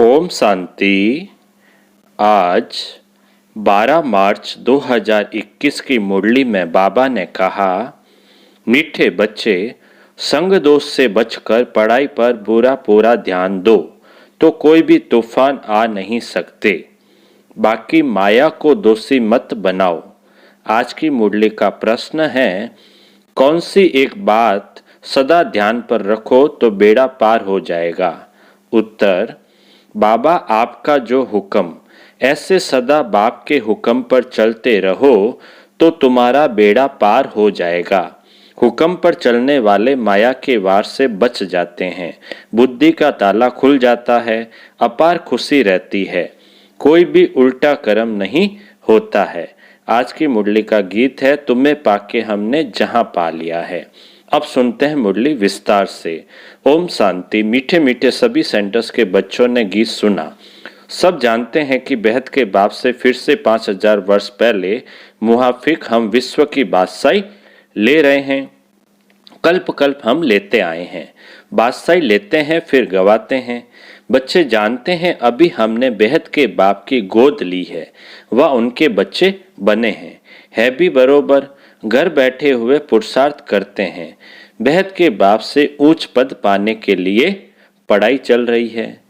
ओम शांति। आज 12 मार्च 2021 की मुरली में बाबा ने कहा, मीठे बच्चे, संग दोष से बचकर पढ़ाई पर पूरा ध्यान दो तो कोई भी तूफान आ नहीं सकते। बाकी माया को दोषी मत बनाओ। आज की मुरली का प्रश्न है, कौन सी एक बात सदा ध्यान पर रखो तो बेड़ा पार हो जाएगा। उत्तर, बाबा आपका जो हुक्म, ऐसे सदा बाप के हुक्म पर चलते रहो तो तुम्हारा बेड़ा पार हो जाएगा। हुक्म पर चलने वाले माया के वार से बच जाते हैं, बुद्धि का ताला खुल जाता है, अपार खुशी रहती है, कोई भी उल्टा कर्म नहीं होता है। आज की मुरली का गीत है, तुम्हें पाके हमने जहां पा लिया है। अब सुनते हैं मुरली विस्तार से। ओम शांति। मीठे मीठे सभी सेंटर्स के बच्चों ने गीत सुना। सब जानते हैं कि बेहद के बाप से फिर से 5000 वर्ष पहले मुहाफिक हम विश्व की बादशाही ले रहे हैं। कल्प कल्प हम लेते आए हैं, बादशाही लेते हैं फिर गवाते हैं। बच्चे जानते हैं अभी हमने बेहद के बाप की गोद ली है, वह उनके बच्चे बने हैं। है भी बरोबर, घर बैठे हुए पुरुषार्थ करते हैं। बेहद के बाप से उच्च पद पाने के लिए पढ़ाई चल रही है।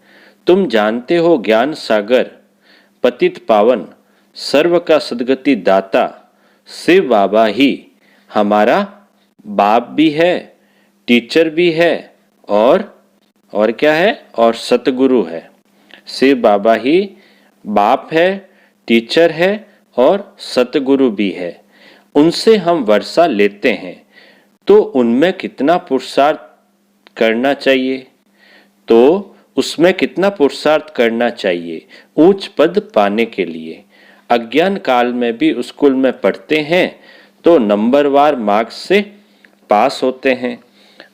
तुम जानते हो ज्ञान सागर, पतित पावन, सर्व का सदगति दाता शिव बाबा ही हमारा बाप भी है, टीचर भी है और क्या है, और सतगुरु है। शिव बाबा ही बाप है, टीचर है और सतगुरु भी है। उनसे हम वर्षा लेते हैं तो उनमें कितना पुरुषार्थ करना चाहिए, तो उसमें कितना पुरुषार्थ करना चाहिए उच्च पद पाने के लिए। अज्ञान काल में भी स्कूल में पढ़ते हैं तो नंबरवार मार्क्स से पास होते हैं।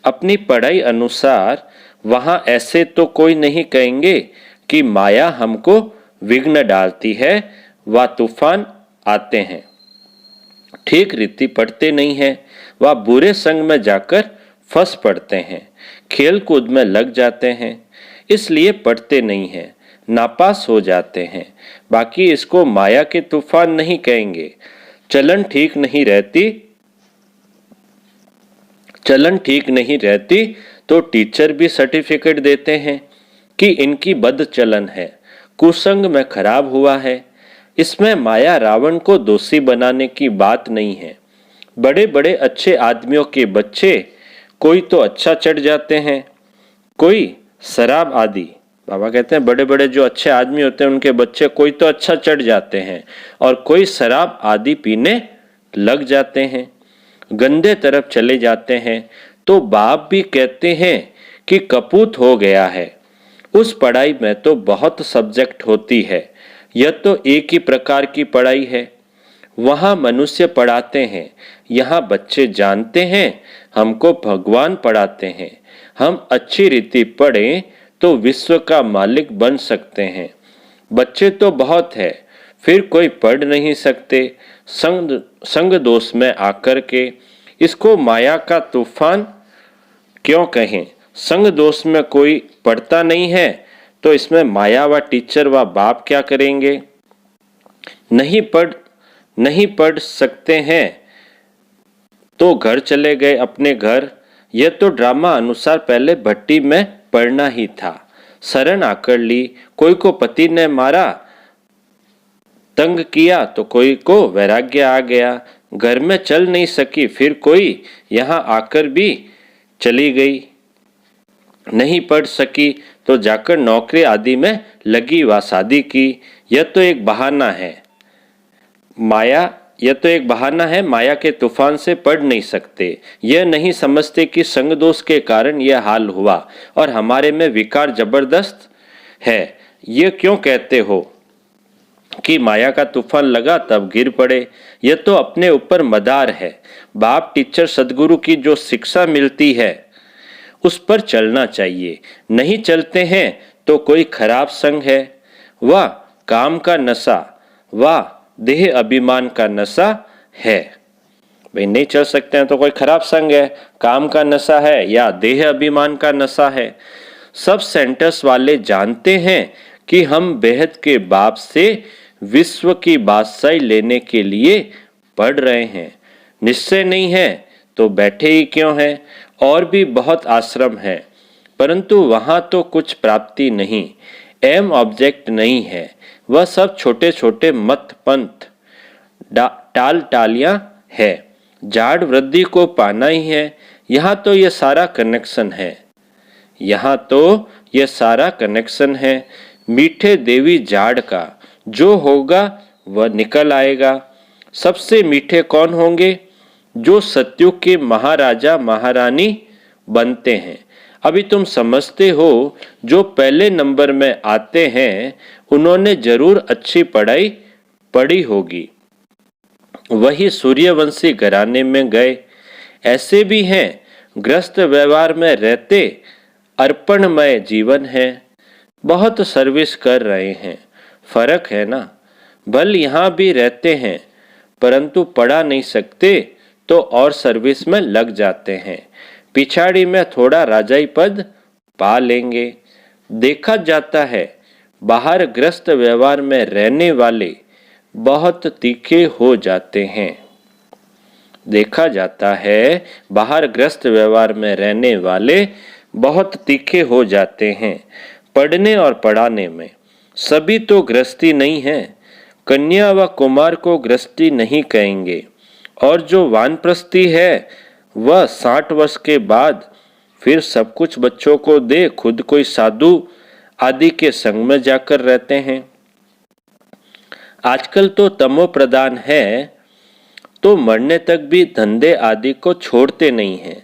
अपनी पढ़ाई अनुसार वहां ऐसे तो कोई नहीं कहेंगे कि माया हमको विघ्न डालती है, वह तूफान आते हैं। ठीक रीति पढ़ते नहीं हैं, वह बुरे संग में जाकर फंस पड़ते हैं, खेल कूद में लग जाते हैं, इसलिए पढ़ते नहीं हैं, नापास हो जाते हैं। बाकी इसको माया के तूफान नहीं कहेंगे। चलन ठीक नहीं रहती तो टीचर भी सर्टिफिकेट देते हैं कि इनकी बद चलन है, कुसंग में खराब हुआ है। इसमें माया रावण को दोषी बनाने की बात नहीं है। बड़े बड़े अच्छे आदमियों के बच्चे कोई तो अच्छा चढ़ जाते हैं, कोई शराब आदि। बाबा कहते हैं बड़े बड़े जो अच्छे आदमी होते हैं उनके बच्चे कोई तो अच्छा चढ़ जाते हैं और कोई शराब आदि पीने लग जाते हैं, गंदे तरफ चले जाते हैं। तो बाप भी कहते हैं कि कपूत हो गया है। उस पढ़ाई में तो बहुत सब्जेक्ट होती है, यह तो एक ही प्रकार की पढ़ाई है। वहां मनुष्य पढ़ाते हैं, यहाँ बच्चे जानते हैं हमको भगवान पढ़ाते हैं। हम अच्छी रीति पढ़ें तो विश्व का मालिक बन सकते हैं। बच्चे तो बहुत है, फिर कोई पढ़ नहीं सकते। संग दोष में आकर के इसको माया का तूफान क्यों कहें। संग दोष में कोई पढ़ता नहीं है तो इसमें माया व टीचर व बाप क्या करेंगे। नहीं पढ़ सकते हैं तो घर चले गए अपने घर। यह तो ड्रामा अनुसार पहले भट्टी में पढ़ना ही था। शरण आकर ली, कोई को पति ने मारा, तंग किया तो कोई को वैराग्य आ गया। घर में चल नहीं सकी, फिर कोई यहाँ आकर भी चली गई। नहीं पढ़ सकी तो जाकर नौकरी आदि में लगी व शादी की। यह तो एक बहाना है माया के तूफान से पढ़ नहीं सकते। यह नहीं समझते कि संग दोष के कारण यह हाल हुआ और हमारे में विकार जबरदस्त है। यह क्यों कहते हो कि माया का तूफान लगा तब गिर पड़े। यह तो अपने ऊपर मदार है। बाप टीचर सदगुरु की जो शिक्षा मिलती है उस पर चलना चाहिए। नहीं चलते हैं तो कोई खराब संग है, वह काम का नशा, वह देह अभिमान का नशा है। भाई नहीं चल सकते हैं तो कोई खराब संग है, काम का नशा है या देह अभिमान का नशा है। सब सेंटर्स वाले जानते हैं कि हम बेहद के बाप से विश्व की बादशाही लेने के लिए पढ़ रहे हैं। निश्चय नहीं है तो बैठे ही क्यों हैं? और भी बहुत आश्रम है, परंतु वहां तो कुछ प्राप्ति नहीं, एम ऑब्जेक्ट नहीं है। वह सब छोटे छोटे मत पंथ टाल टालियां है। जाड़ वृद्धि को पाना ही है। यहाँ तो ये सारा कनेक्शन है। यहाँ तो ये सारा कनेक्शन है। मीठे देवी जाड़ का जो होगा वह निकल आएगा। सबसे मीठे कौन होंगे? जो सत्युग के महाराजा महारानी बनते हैं। अभी तुम समझते हो जो पहले नंबर में आते हैं उन्होंने जरूर अच्छी पढ़ाई पढ़ी होगी, वही सूर्यवंशी घराने में गए। ऐसे भी हैं ग्रस्त व्यवहार में रहते अर्पणमय जीवन है, बहुत सर्विस कर रहे हैं। फर्क है ना? भल यहाँ भी रहते हैं परंतु पढ़ा नहीं सकते तो और सर्विस में लग जाते हैं। पिछाड़ी में थोड़ा राजाई पद पा लेंगे। देखा जाता है बाहर ग्रस्त व्यवहार में रहने वाले बहुत तीखे हो जाते हैं। देखा जाता है बाहर ग्रस्त व्यवहार में रहने वाले बहुत तीखे हो जाते हैं। पढ़ने और पढ़ाने में सभी तो गृहस्थी नहीं है। कन्या व कुमार को गृहस्थी नहीं कहेंगे, और जो वानप्रस्थी है वह 60 वर्ष के बाद फिर सब कुछ बच्चों को दे खुद कोई साधु आदि के संग में जाकर रहते हैं। आजकल तो तमो प्रधान है तो मरने तक भी धंधे आदि को छोड़ते नहीं हैं।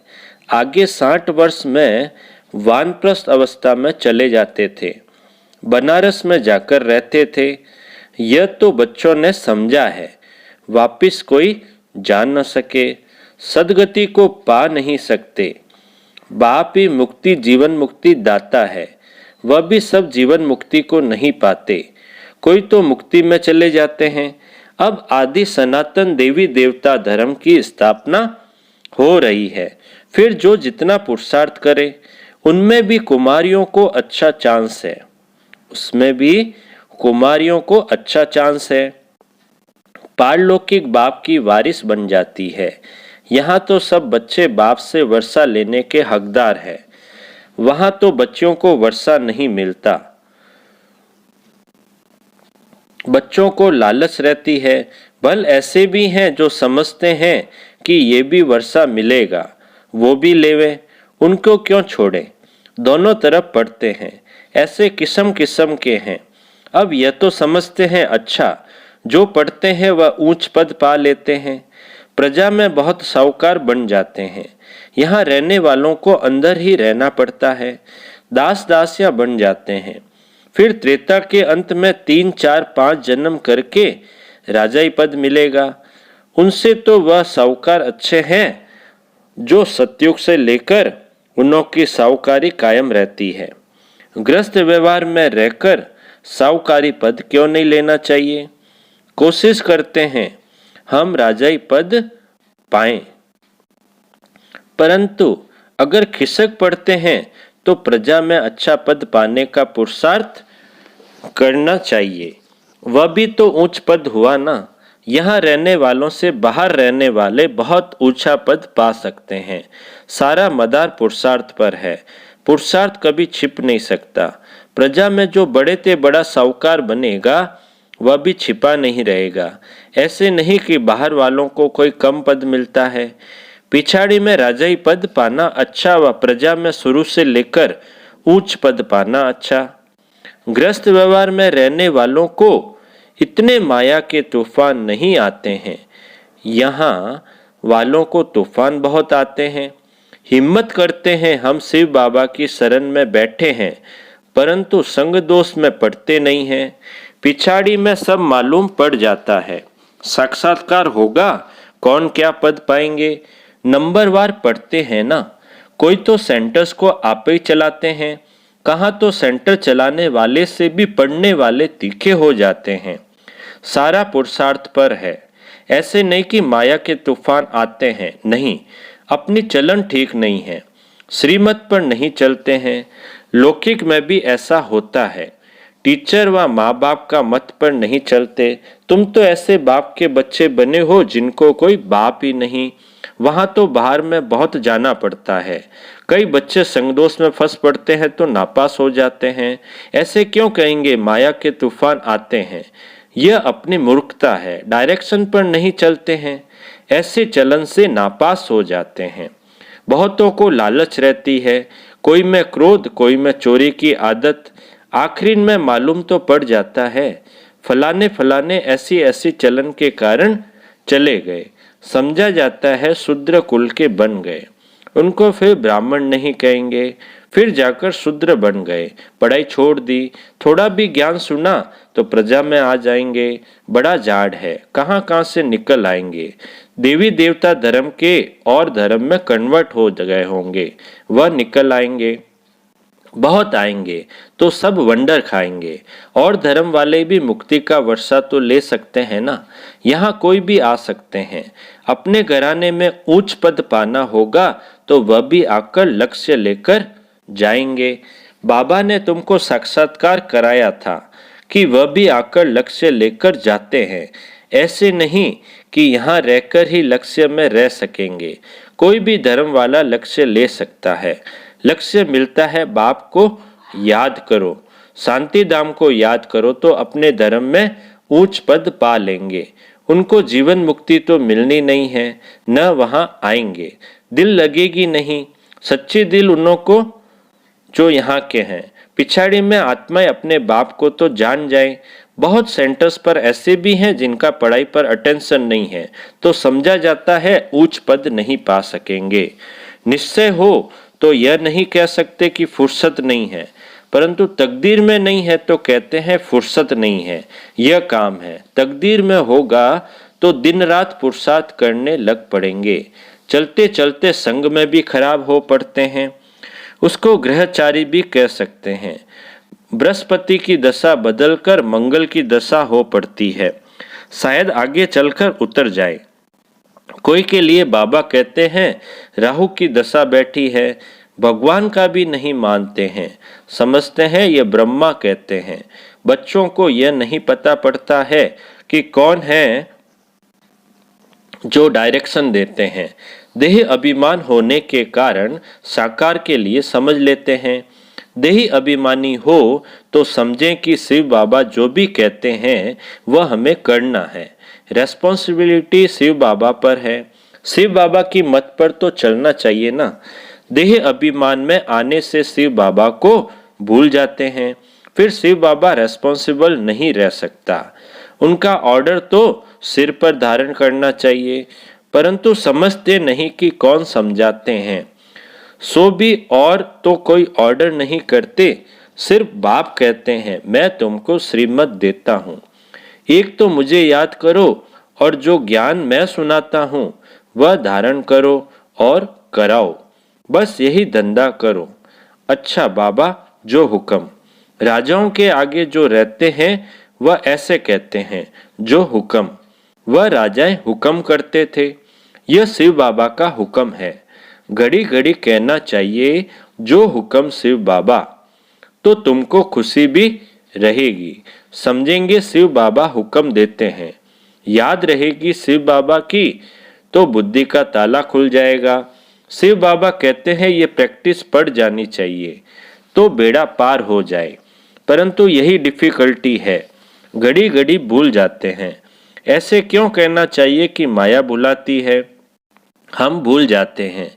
आगे 60 वर्ष में वानप्रस्थ अवस्था में चले जाते थे, बनारस में जाकर रहते थे। यह तो बच्चों ने समझा है। वापिस कोई जान न सके, सदगति को पा नहीं सकते। बाप ही मुक्ति जीवन मुक्ति दाता है, वह भी सब जीवन मुक्ति को नहीं पाते। कोई तो मुक्ति में चले जाते हैं। अब आदि सनातन देवी देवता धर्म की स्थापना हो रही है। फिर जो जितना पुरुषार्थ करे उनमें भी कुमारियों को अच्छा चांस है, उसमें भी कुमारियों को अच्छा चांस है। पारलौकिक बाप की वारिस बन जाती है। यहाँ तो सब बच्चे बाप से वर्षा लेने के हकदार है, वहां तो बच्चों को वर्षा नहीं मिलता। बच्चों को लालच रहती है। भल ऐसे भी हैं जो समझते हैं कि ये भी वर्षा मिलेगा, वो भी लेवे, उनको क्यों छोड़े। दोनों तरफ पढ़ते हैं। ऐसे किस्म किस्म के हैं। अब यह तो समझते हैं अच्छा जो पढ़ते हैं वह ऊंच पद पा लेते हैं, प्रजा में बहुत साहूकार बन जाते हैं। यहाँ रहने वालों को अंदर ही रहना पड़ता है, दास दासियां बन जाते हैं। फिर त्रेता के अंत में 3 4 5 जन्म करके राजाई पद मिलेगा। उनसे तो वह साहूकार अच्छे हैं जो सतयुग से लेकर उन्हों की साहूकारी कायम रहती है। ग्रस्त व्यवहार में रहकर साहूकारी पद क्यों नहीं लेना चाहिए? कोशिश करते हैं हम राजाई पद पाएं, परंतु अगर खिसक पड़ते हैं तो प्रजा में अच्छा पद पाने का पुरुषार्थ करना चाहिए। वह भी तो उच्च पद हुआ ना। यहाँ रहने वालों से बाहर रहने वाले बहुत ऊंचा पद पा सकते हैं। सारा मदार पुरुषार्थ पर है। पुरुषार्थ कभी छिप नहीं सकता। प्रजा में जो बड़े ते बड़ा साहूकार बनेगा वह भी छिपा नहीं रहेगा। ऐसे नहीं कि बाहर वालों को कोई कम पद मिलता है। पिछाड़ी में राजाई पद पाना अच्छा व प्रजा में शुरू से लेकर उच्च पद पाना अच्छा। ग्रस्त व्यवहार में रहने वालों को इतने माया के तूफान नहीं आते हैं। यहाँ वालों को तूफान बहुत आते हैं। हिम्मत करते हैं हम शिव बाबा की शरण में बैठे हैं, परंतु संग दोष में पड़ते नहीं हैं। पिछाड़ी में सब मालूम पड़ जाता है। साक्षात्कार होगा, कौन क्या पद पाएंगे, नंबरवार पढ़ते हैं ना। कोई तो सेंटर्स को आप ही चलाते हैं। कहाँ तो सेंटर चलाने वाले से भी पढ़ने वाले तीखे हो जाते हैं। सारा पुरुषार्थ पर है। ऐसे नहीं कि माया के तूफान आते हैं, नहीं, अपनी चलन ठीक नहीं है, श्रीमत पर नहीं चलते हैं। लौकिक में भी ऐसा होता है। टीचर व माँ बाप का मत पर नहीं चलते। तुम तो ऐसे बाप के बच्चे बने हो जिनको कोई बाप ही नहीं। वहां तो बाहर में बहुत जाना पड़ता है। कई बच्चे संगदोष में फंस पड़ते हैं तो नापास हो जाते हैं। ऐसे क्यों कहेंगे माया के तूफान आते हैं। यह अपनी मूर्खता है, डायरेक्शन पर नहीं चलते हैं। ऐसे चलन से नापास हो जाते हैं। बहुतों को लालच रहती है, कोई में क्रोध, कोई में चोरी की आदत। आखिर में मालूम तो पड़ जाता है फलाने फलाने ऐसी ऐसी चलन के कारण चले गए। समझा जाता है शूद्र कुल के बन गए। उनको फिर ब्राह्मण नहीं कहेंगे। फिर जाकर शूद्र बन गए, पढ़ाई छोड़ दी। थोड़ा भी ज्ञान सुना तो प्रजा में आ जाएंगे। बड़ा जाड़ है, कहाँ कहाँ से निकल आएंगे। देवी देवता धर्म के और धर्म में कन्वर्ट हो गए होंगे, वह निकल आएंगे। बहुत आएंगे तो सब वंडर खाएंगे। और धर्म वाले भी मुक्ति का वर्षा तो ले सकते हैं ना। यहाँ कोई भी आ सकते हैं। अपने घराने में ऊंच पद पाना होगा तो वह भी आकर लक्ष्य लेकर जाएंगे। बाबा ने तुमको साक्षात्कार कराया था कि वह भी आकर लक्ष्य लेकर जाते हैं। ऐसे नहीं कि यहाँ रहकर ही लक्ष्य में रह सकेंगे। कोई भी धर्म वाला लक्ष्य ले सकता है। लक्ष्य मिलता है बाप को याद करो, शांति धाम को याद करो तो अपने धर्म में ऊंच पद पा लेंगे। उनको जीवन मुक्ति तो मिलनी नहीं है, न वहां आएंगे। दिल लगेगी नहीं, सच्ची दिल उन्हों को जो यहाँ के हैं। पिछाड़ी में आत्माएं अपने बाप को तो जान जाए। बहुत सेंटर्स पर ऐसे भी हैं जिनका पढ़ाई पर अटेंशन नहीं है, तो समझा जाता है उच्च पद नहीं पा सकेंगे। निश्चय हो तो यह नहीं कह सकते कि फुर्सत नहीं है, परंतु तकदीर में नहीं है तो कहते हैं फुर्सत नहीं है। यह काम है, तकदीर में होगा तो दिन रात पुरुषार्थ करने लग पड़ेंगे। चलते चलते संग में भी खराब हो पड़ते हैं। उसको ग्रहचारी भी कह सकते हैं। बृहस्पति की दशा बदलकर मंगल की दशा हो पड़ती है, शायद आगे चलकर उतर जाए। कोई के लिए बाबा कहते हैं राहु की दशा बैठी है। भगवान का भी नहीं मानते हैं, समझते हैं ये ब्रह्मा कहते हैं। बच्चों को यह नहीं पता पड़ता है कि कौन है जो डायरेक्शन देते हैं। देह अभिमान होने के कारण साकार के लिए समझ लेते हैं। देही अभिमानी हो तो समझें कि शिव बाबा जो भी कहते हैं वह हमें करना है। रेस्पॉन्सिबिलिटी शिव बाबा पर है। शिव बाबा की मत पर तो चलना चाहिए ना। देह अभिमान में आने से शिव बाबा को भूल जाते हैं। फिर शिव बाबा रेस्पॉन्सिबल नहीं रह सकता। उनका ऑर्डर तो सिर पर धारण करना चाहिए, परंतु समझते नहीं कि कौन समझाते हैं। सो भी और तो कोई ऑर्डर नहीं करते, सिर्फ बाप कहते हैं मैं तुमको श्रीमत देता हूँ, एक तो मुझे याद करो और जो ज्ञान मैं सुनाता हूँ वह धारण करो और कराओ। बस यही धंधा करो। अच्छा बाबा, जो हुक्म। राजाओं के आगे जो रहते हैं वह ऐसे कहते हैं, जो हुक्म। वह राजाएं हुक्म करते थे। यह शिव बाबा का हुक्म है। घड़ी घड़ी कहना चाहिए जो हुक्म शिव बाबा, तो तुमको खुशी भी रहेगी। समझेंगे शिव बाबा हुक्म देते हैं, याद रहेगी शिव बाबा की, तो बुद्धि का ताला खुल जाएगा। शिव बाबा कहते हैं ये प्रैक्टिस पड़ जानी चाहिए तो बेड़ा पार हो जाए, परंतु यही डिफिकल्टी है, घड़ी घड़ी भूल जाते हैं। ऐसे क्यों कहना चाहिए कि माया बुलाती है? हम भूल जाते हैं,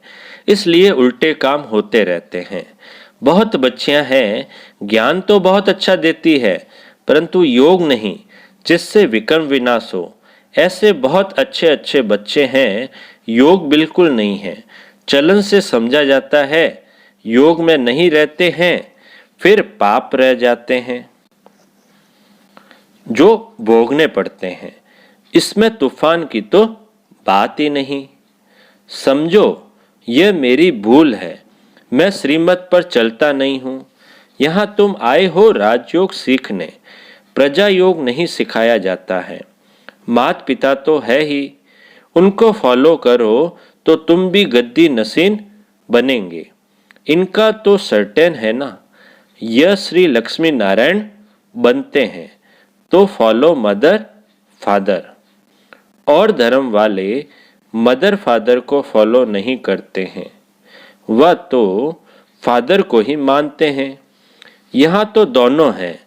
इसलिए उल्टे काम होते रहते हैं। बहुत बच्चियां हैं, ज्ञान तो बहुत अच्छा देती है, परंतु योग नहीं जिससे विक्रम विनाश हो। ऐसे बहुत अच्छे अच्छे बच्चे हैं, योग बिल्कुल नहीं है। चलन से समझा जाता है, योग में नहीं रहते हैं, फिर पाप रह जाते हैं जो भोगने पड़ते हैं। इसमें तूफान की तो बात ही नहीं। समझो यह मेरी भूल है, मैं श्रीमत पर चलता नहीं हूँ। यहाँ तुम आए हो राजयोग सीखने, प्रजा योग नहीं सिखाया जाता है। माता पिता तो है ही, उनको फॉलो करो तो तुम भी गद्दी नसीन बनेंगे। इनका तो सर्टेन है ना। यह श्री लक्ष्मी नारायण बनते हैं तो फॉलो मदर फादर। और धर्म वाले मदर फादर को फॉलो नहीं करते हैं, वह तो फादर को ही मानते हैं। यहाँ तो दोनों हैं,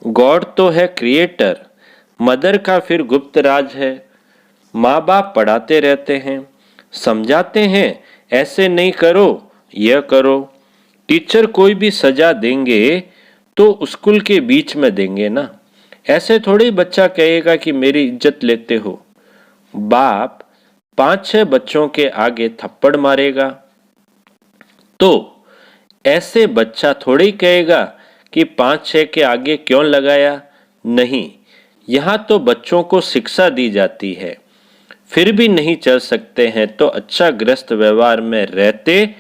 गॉड तो है क्रिएटर, मदर का फिर गुप्त राज है। माँ बाप पढ़ाते रहते हैं, समझाते हैं ऐसे नहीं करो यह करो। टीचर कोई भी सजा देंगे तो स्कूल के बीच में देंगे ना, ऐसे थोड़ी बच्चा कहेगा कि मेरी इज्जत लेते हो। बाप 5-6 बच्चों के आगे थप्पड़ मारेगा तो ऐसे बच्चा थोड़ी ही कहेगा कि 5-6 के आगे क्यों लगाया। नहीं, यहाँ तो बच्चों को शिक्षा दी जाती है। फिर भी नहीं चल सकते हैं तो अच्छा गृहस्थ व्यवहार में रहते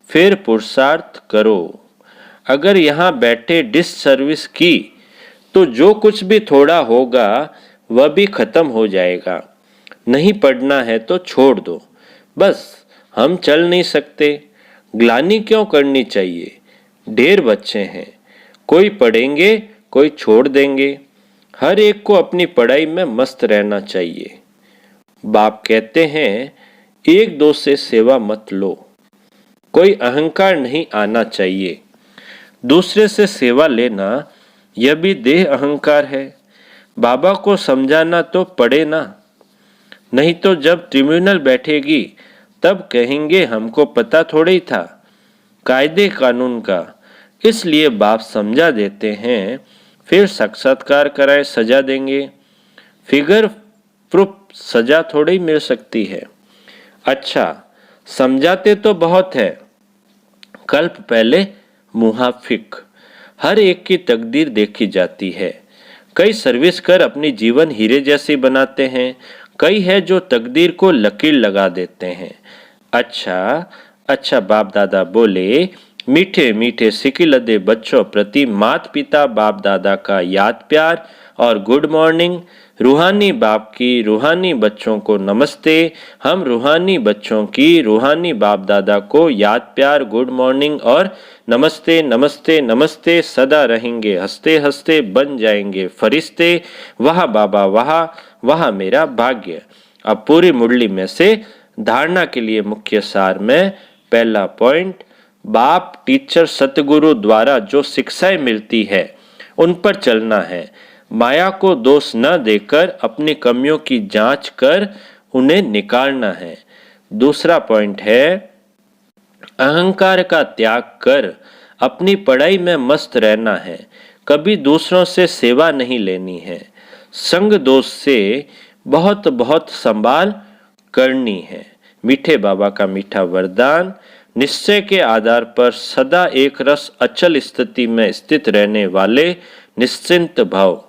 फिर पुरुषार्थ करो। अगर यहाँ बैठे डिस सर्विस की तो जो कुछ भी थोड़ा होगा वह भी खत्म हो जाएगा। नहीं पढ़ना है तो छोड़ दो, बस हम चल नहीं सकते। ग्लानि क्यों करनी चाहिए, ढेर बच्चे हैं, कोई पढ़ेंगे कोई छोड़ देंगे। हर एक को अपनी पढ़ाई में मस्त रहना चाहिए। बाप कहते हैं एक दो से सेवा मत लो, कोई अहंकार नहीं आना चाहिए। दूसरे से सेवा लेना यह भी देह अहंकार है। बाबा को समझाना तो पड़े ना, नहीं तो जब ट्रिब्यूनल बैठेगी तब कहेंगे हमको पता थोड़ा ही था कायदे कानून का। इसलिए बाप समझा देते हैं, फिर साक्षात्कार कराए सजा देंगे। फिगर प्रूफ सजा थोड़ी मिल सकती है। अच्छा, समझाते तो बहुत है, कल्प पहले मुहाफिक। हर एक की तकदीर देखी जाती है। कई सर्विस कर अपनी जीवन हीरे जैसी बनाते हैं, कई है जो तकदीर को लकीर लगा देते हैं। अच्छा बाप दादा बोले, मीठे मीठे सिकिलदे बच्चों प्रति माता पिता बाप दादा का याद प्यार और गुड मॉर्निंग। रूहानी बाप की रूहानी बच्चों को नमस्ते। हम रूहानी बच्चों की रूहानी बाप दादा को याद प्यार गुड मॉर्निंग और नमस्ते नमस्ते नमस्ते। सदा रहेंगे हंसते हंसते, बन जाएंगे फरिश्ते। वाह बाबा वाह, वाह मेरा भाग्य। अब पूरी मुरली में से धारणा के लिए मुख्य सार में पहला पॉइंट, बाप टीचर सतगुरु द्वारा जो शिक्षाएं मिलती है उन पर चलना है। माया को दोष न देकर अपनी कमियों की जांच कर उन्हें निकालना है। दूसरा पॉइंट है, अहंकार का त्याग कर अपनी पढ़ाई में मस्त रहना है, कभी दूसरों से सेवा नहीं लेनी है। संग दोष से बहुत बहुत संभाल करनी है। मीठे बाबा का मीठा वरदान, निश्चय के आधार पर सदा एक रस अचल स्थिति में स्थित रहने वाले निश्चिंत भव।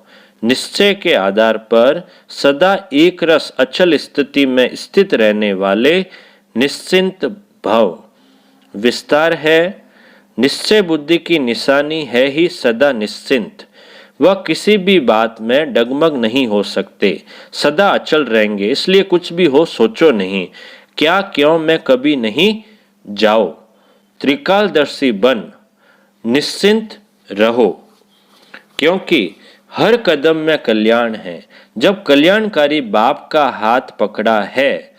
निश्चय के आधार पर सदा एक रस अचल स्थिति में स्थित रहने वाले निश्चिंत भव। विस्तार है, निश्चय बुद्धि की निशानी है ही सदा निश्चिंत। वह किसी भी बात में डगमग नहीं हो सकते, सदा अचल रहेंगे। इसलिए कुछ भी हो सोचो नहीं, क्या क्यों में कभी नहीं जाओ। त्रिकालदर्शी बन निश्चिंत रहो, क्योंकि हर कदम में कल्याण है। जब कल्याणकारी बाप का हाथ पकड़ा है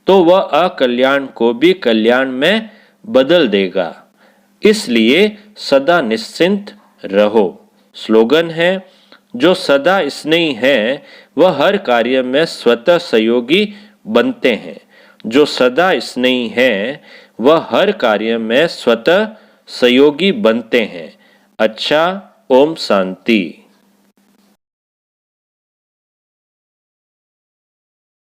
तो वह अकल्याण को भी कल्याण में बदल देगा। इसलिए सदा निश्चिंत रहो। स्लोगन है, जो सदा स्नेही है वह हर कार्य में स्वतः सहयोगी बनते हैं। जो सदा स्नेही है वह हर कार्य में स्वतः सहयोगी बनते हैं। अच्छा, ओम शांति।